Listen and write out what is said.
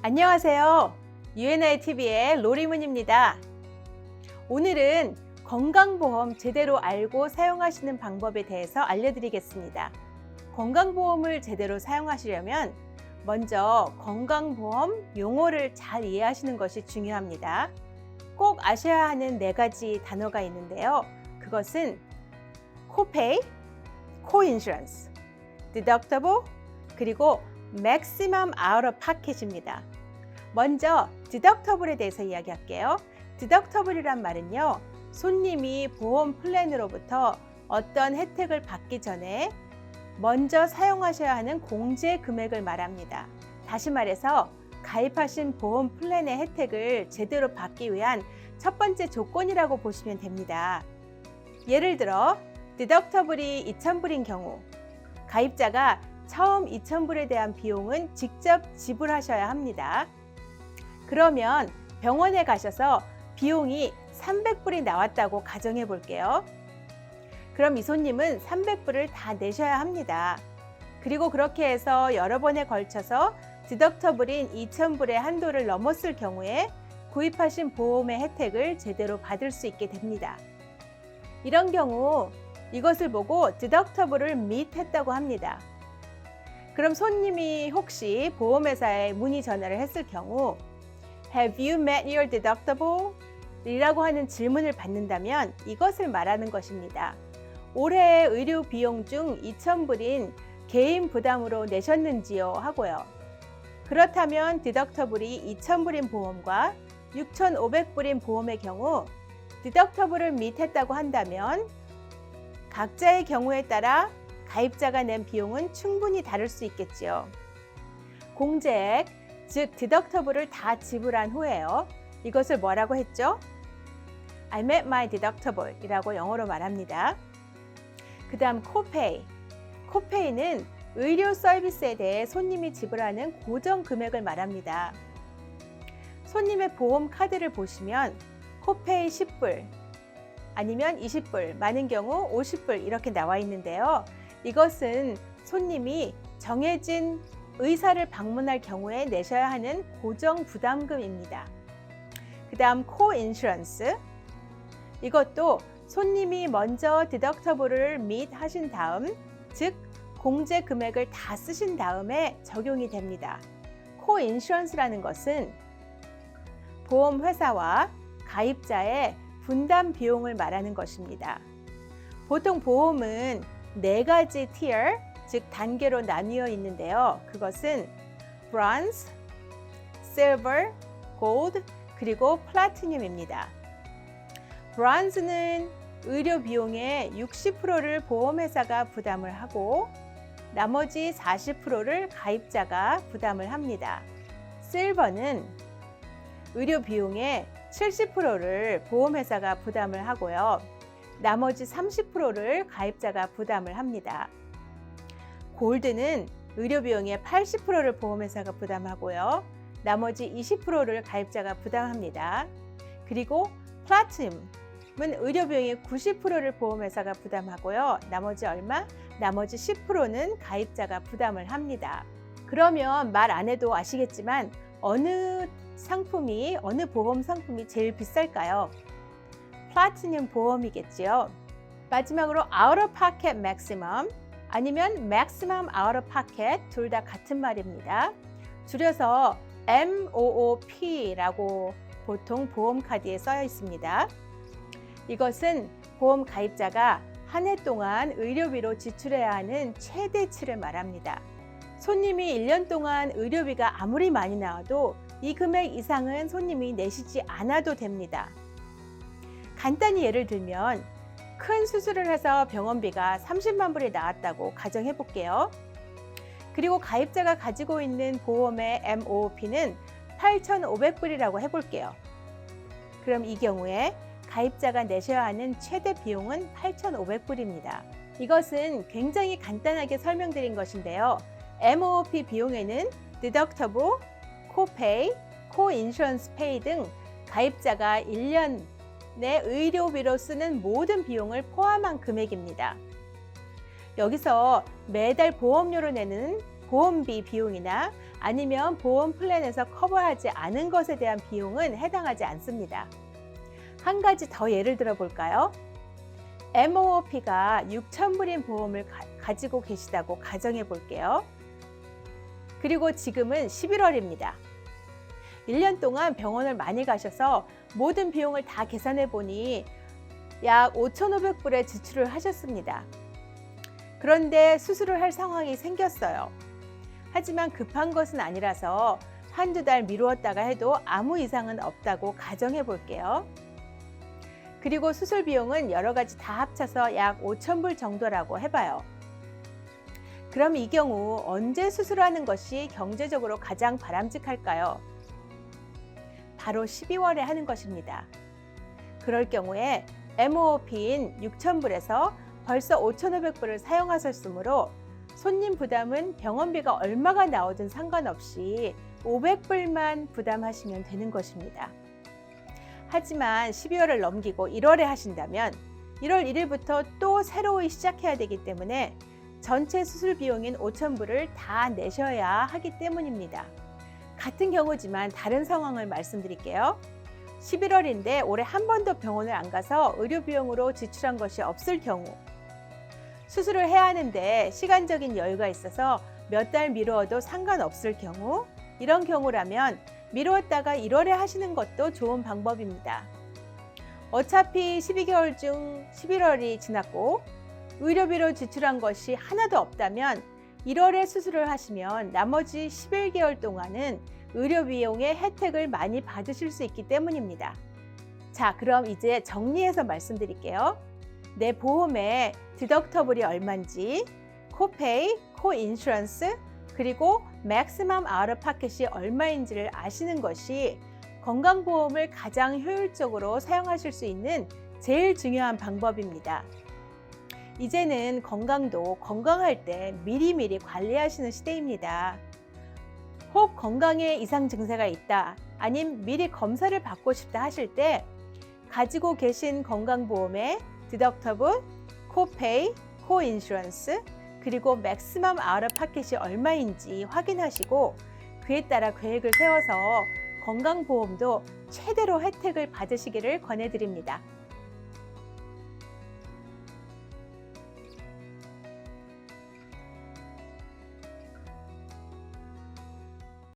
안녕하세요. UNITV의 로리문입니다. 오늘은 건강보험 제대로 알고 사용하시는 방법에 대해서 알려드리겠습니다. 건강보험을 제대로 사용하시려면 먼저 건강보험 용어를 잘 이해하시는 것이 중요합니다. 꼭 아셔야 하는 4가지 단어가 있는데요. 그것은 코페이, 코인슈런스, 디덕터블, 그리고 maximum out of pocket입니다. 먼저 디덕터블에 대해서 이야기할게요. 디덕터블이란 말은요, 손님이 보험 플랜으로부터 어떤 혜택을 받기 전에 먼저 사용하셔야 하는 공제 금액을 말합니다. 다시 말해서 가입하신 보험 플랜의 혜택을 제대로 받기 위한 첫 번째 조건이라고 보시면 됩니다. 예를 들어 디덕터블이 2,000불인 경우 가입자가 처음 2,000불에 대한 비용은 직접 지불하셔야 합니다. 그러면 병원에 가셔서 비용이 300불이 나왔다고 가정해 볼게요. 그럼 이 손님은 300불을 다 내셔야 합니다. 그리고 그렇게 해서 여러 번에 걸쳐서 디덕터블인 2,000불의 한도를 넘었을 경우에 구입하신 보험의 혜택을 제대로 받을 수 있게 됩니다. 이런 경우 이것을 보고 디덕터블을 미트했다고 합니다. 그럼 손님이 혹시 보험회사에 문의 전화를 했을 경우 Have you met your deductible? 이라고 하는 질문을 받는다면 이것을 말하는 것입니다. 올해 의료 비용 중 2,000불인 개인 부담으로 내셨는지요? 하고요. 그렇다면 디덕터블이 2,000불인 보험과 6,500불인 보험의 경우 디덕터블을 미트했다고 한다면 각자의 경우에 따라 가입자가 낸 비용은 충분히 다를 수 있겠지요. 공제액, 즉 디덕터블을 다 지불한 후에요. 이것을 뭐라고 했죠? I met my deductible 이라고 영어로 말합니다. 그 다음 코페이. 코페이는 의료 서비스에 대해 손님이 지불하는 고정 금액을 말합니다. 손님의 보험 카드를 보시면 코페이 10불, 아니면 20불, 많은 경우 50불 이렇게 나와 있는데요. 이것은 손님이 정해진 의사를 방문할 경우에 내셔야 하는 고정 부담금입니다. 그 다음 코인슈런스. 이것도 손님이 먼저 디덕터블을 미트하신 다음, 즉 공제 금액을 다 쓰신 다음에 적용이 됩니다. 코인슈런스라는 것은 보험회사와 가입자의 분담 비용을 말하는 것입니다. 보통 보험은 4가지 tier, 즉 단계로 나뉘어 있는데요. 그것은 bronze, silver, gold, 그리고 platinum입니다. bronze는 의료 비용의 60%를 보험회사가 부담을 하고 나머지 40%를 가입자가 부담을 합니다. silver는 의료 비용의 70%를 보험회사가 부담을 하고요. 나머지 30%를 가입자가 부담을 합니다. 골드는 의료 비용의 80%를 보험회사가 부담하고요. 나머지 20%를 가입자가 부담합니다. 그리고 플래티넘은 의료 비용의 90%를 보험회사가 부담하고요. 나머지 얼마? 나머지 10%는 가입자가 부담을 합니다. 그러면 말 안 해도 아시겠지만 어느 보험 상품이 제일 비쌀까요? 플래티넘 보험이겠지요. 마지막으로 out of pocket maximum 아니면 maximum out of pocket 둘 다 같은 말입니다. 줄여서 MOOP라고 보통 보험 카드에 써여 있습니다. 이것은 보험 가입자가 한 해 동안 의료비로 지출해야 하는 최대치를 말합니다. 손님이 1년 동안 의료비가 아무리 많이 나와도 이 금액 이상은 손님이 내시지 않아도 됩니다. 간단히 예를 들면 큰 수술을 해서 병원비가 30만 불이 나왔다고 가정해 볼게요. 그리고 가입자가 가지고 있는 보험의 MOOP는 8,500불이라고 해볼게요. 그럼 이 경우에 가입자가 내셔야 하는 최대 비용은 8,500불입니다. 이것은 굉장히 간단하게 설명드린 것인데요. MOOP 비용에는 디덕터블, 코페이, 코인슈런스 페이 등 가입자가 1년 내 의료비로 쓰는 모든 비용을 포함한 금액입니다. 여기서 매달 보험료로 내는 보험비 비용이나 아니면 보험 플랜에서 커버하지 않은 것에 대한 비용은 해당하지 않습니다. 한 가지 더 예를 들어 볼까요? MOOP가 6,000불인 보험을 가지고 계시다고 가정해 볼게요. 그리고 지금은 11월입니다. 1년 동안 병원을 많이 가셔서 모든 비용을 다 계산해 보니 약 5,500불의 지출을 하셨습니다. 그런데 수술을 할 상황이 생겼어요. 하지만 급한 것은 아니라서 한두 달 미루었다가 해도 아무 이상은 없다고 가정해 볼게요. 그리고 수술 비용은 여러 가지 다 합쳐서 약 5,000불 정도라고 해봐요. 그럼 이 경우 언제 수술하는 것이 경제적으로 가장 바람직할까요? 바로 12월에 하는 것입니다. 그럴 경우에 MOOP인 6,000불에서 벌써 5,500불을 사용하셨으므로 손님 부담은 병원비가 얼마가 나오든 상관없이 500불만 부담하시면 되는 것입니다. 하지만 12월을 넘기고 1월에 하신다면 1월 1일부터 또 새로이 시작해야 되기 때문에 전체 수술 비용인 5,000불을 다 내셔야 하기 때문입니다. 같은 경우지만 다른 상황을 말씀드릴게요. 11월인데 올해 한 번도 병원을 안 가서 의료 비용으로 지출한 것이 없을 경우, 수술을 해야 하는데 시간적인 여유가 있어서 몇 달 미루어도 상관없을 경우, 이런 경우라면 미루었다가 1월에 하시는 것도 좋은 방법입니다. 어차피 12개월 중 11월이 지났고 의료비로 지출한 것이 하나도 없다면 1월에 수술을 하시면 나머지 11개월 동안은 의료 비용의 혜택을 많이 받으실 수 있기 때문입니다. 자, 그럼 이제 정리해서 말씀드릴게요. 내 보험의 디덕터블이 얼마인지, 코페이, 코인슈런스, 그리고 맥시멈 아웃 파켓이 얼마인지를 아시는 것이 건강보험을 가장 효율적으로 사용하실 수 있는 제일 중요한 방법입니다. 이제는 건강도 건강할 때 미리미리 관리하시는 시대입니다. 혹 건강에 이상 증세가 있다, 아님 미리 검사를 받고 싶다 하실 때 가지고 계신 건강보험의 디덕터블, 코페이, 코인슈런스, 그리고 맥시멈 아웃 파켓이 얼마인지 확인하시고 그에 따라 계획을 세워서 건강보험도 최대로 혜택을 받으시기를 권해드립니다.